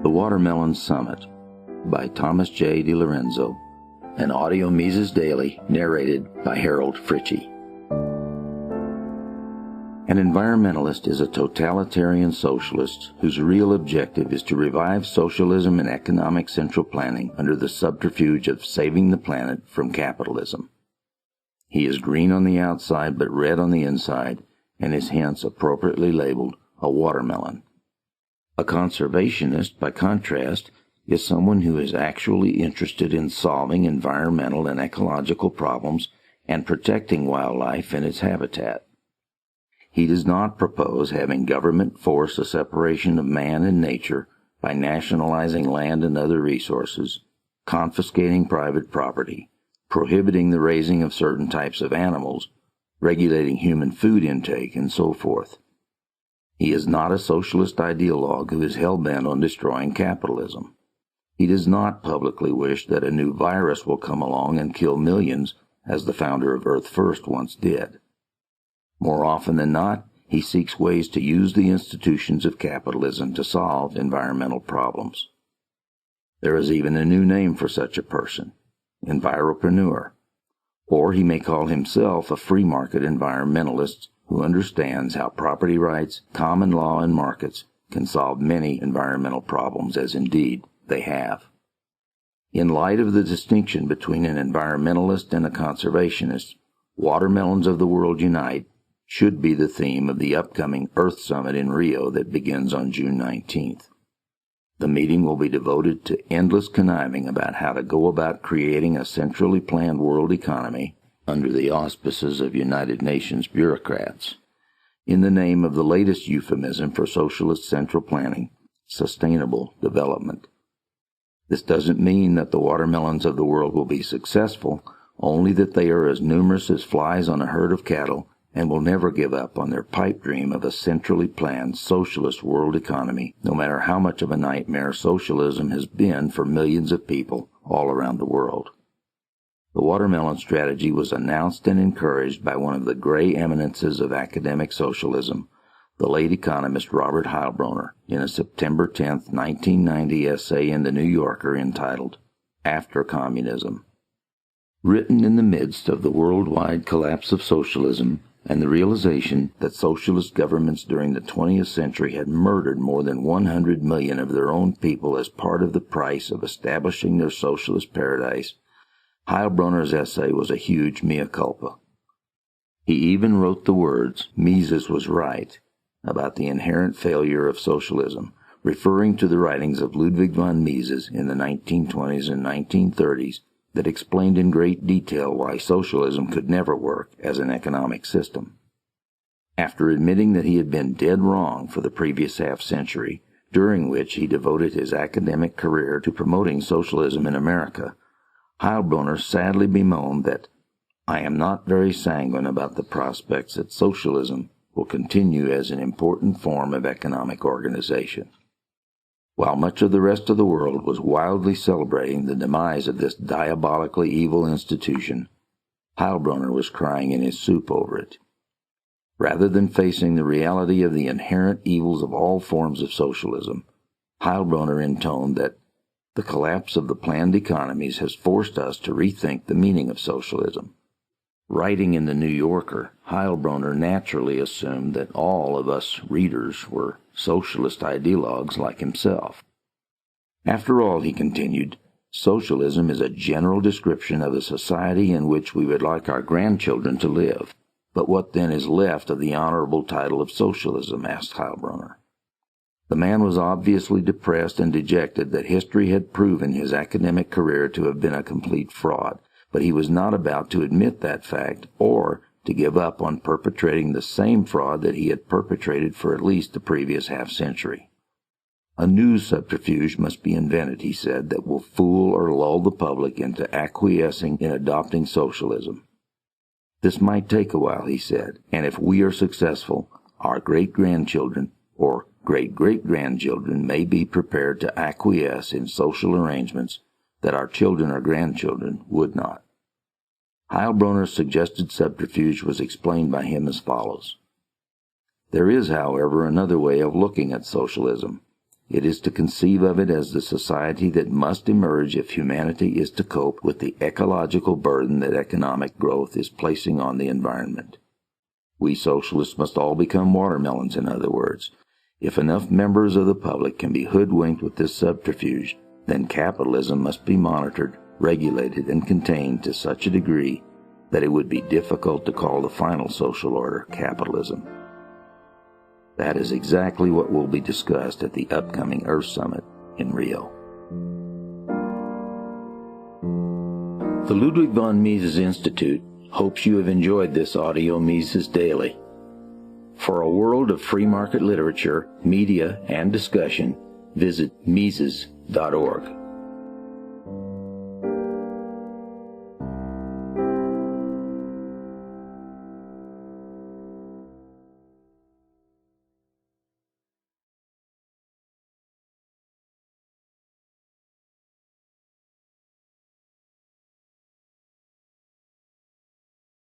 The Watermelon Summit by Thomas J. DiLorenzo, an audio Mises Daily narrated by Harold Fritchie. An environmentalist is a totalitarian socialist whose real objective is to revive socialism and economic central planning under the subterfuge of saving the planet from capitalism. He is green on the outside but red on the inside, and is hence appropriately labeled a watermelon. A conservationist, by contrast, is someone who is actually interested in solving environmental and ecological problems and protecting wildlife and its habitat. He does not propose having government force a separation of man and nature by nationalizing land and other resources, confiscating private property, prohibiting the raising of certain types of animals, regulating human food intake, and so forth. He is not a socialist ideologue who is hell-bent on destroying capitalism. He does not publicly wish that a new virus will come along and kill millions, as the founder of Earth First once did. More often than not, he seeks ways to use the institutions of capitalism to solve environmental problems. There is even a new name for such a person, enviropreneur, or he may call himself a free market environmentalist who understands how property rights, common law, and markets can solve many environmental problems, as indeed they have. In light of the distinction between an environmentalist and a conservationist, Watermelons of the World Unite should be the theme of the upcoming Earth Summit in Rio that begins on June 19th. The meeting will be devoted to endless conniving about how to go about creating a centrally planned world economy under the auspices of United Nations bureaucrats, in the name of the latest euphemism for socialist central planning, sustainable development. This doesn't mean that the watermelons of the world will be successful, only that they are as numerous as flies on a herd of cattle and will never give up on their pipe dream of a centrally planned socialist world economy, no matter how much of a nightmare socialism has been for millions of people all around the world. The watermelon strategy was announced and encouraged by one of the gray eminences of academic socialism, the late economist Robert Heilbroner, in a September 10, 1990 essay in The New Yorker entitled, After Communism. Written in the midst of the worldwide collapse of socialism and the realization that socialist governments during the 20th century had murdered more than 100 million of their own people as part of the price of establishing their socialist paradise, Heilbroner's essay was a huge mea culpa. He even wrote the words, "Mises was right," about the inherent failure of socialism, referring to the writings of Ludwig von Mises in the 1920s and 1930s that explained in great detail why socialism could never work as an economic system. After admitting that he had been dead wrong for the previous half-century, during which he devoted his academic career to promoting socialism in America, Heilbroner sadly bemoaned that, "I am not very sanguine about the prospects that socialism will continue as an important form of economic organization." While much of the rest of the world was wildly celebrating the demise of this diabolically evil institution, Heilbroner was crying in his soup over it. Rather than facing the reality of the inherent evils of all forms of socialism, Heilbroner intoned that the collapse of the planned economies has forced us to rethink the meaning of socialism. Writing in The New Yorker, Heilbroner naturally assumed that all of us readers were socialist ideologues like himself. After all, he continued, socialism is a general description of a society in which we would like our grandchildren to live. But what then is left of the honorable title of socialism? Asked Heilbroner. The man was obviously depressed and dejected that history had proven his academic career to have been a complete fraud, but he was not about to admit that fact or to give up on perpetrating the same fraud that he had perpetrated for at least the previous half-century. A new subterfuge must be invented, he said, that will fool or lull the public into acquiescing in adopting socialism. This might take a while, he said, and if we are successful, our great-grandchildren or great-great-grandchildren may be prepared to acquiesce in social arrangements that our children or grandchildren would not. Heilbroner's suggested subterfuge was explained by him as follows. There is, however, another way of looking at socialism, It is to conceive of it as the society that must emerge if humanity is to cope with the ecological burden that economic growth is placing on the environment. We socialists must all become watermelons, in other words. If enough members of the public can be hoodwinked with this subterfuge, then capitalism must be monitored, regulated, and contained to such a degree that it would be difficult to call the final social order capitalism. That is exactly what will be discussed at the upcoming Earth Summit in Rio. The Ludwig von Mises Institute hopes you have enjoyed this audio Mises Daily. For a world of free market literature, media, and discussion, visit Mises.org.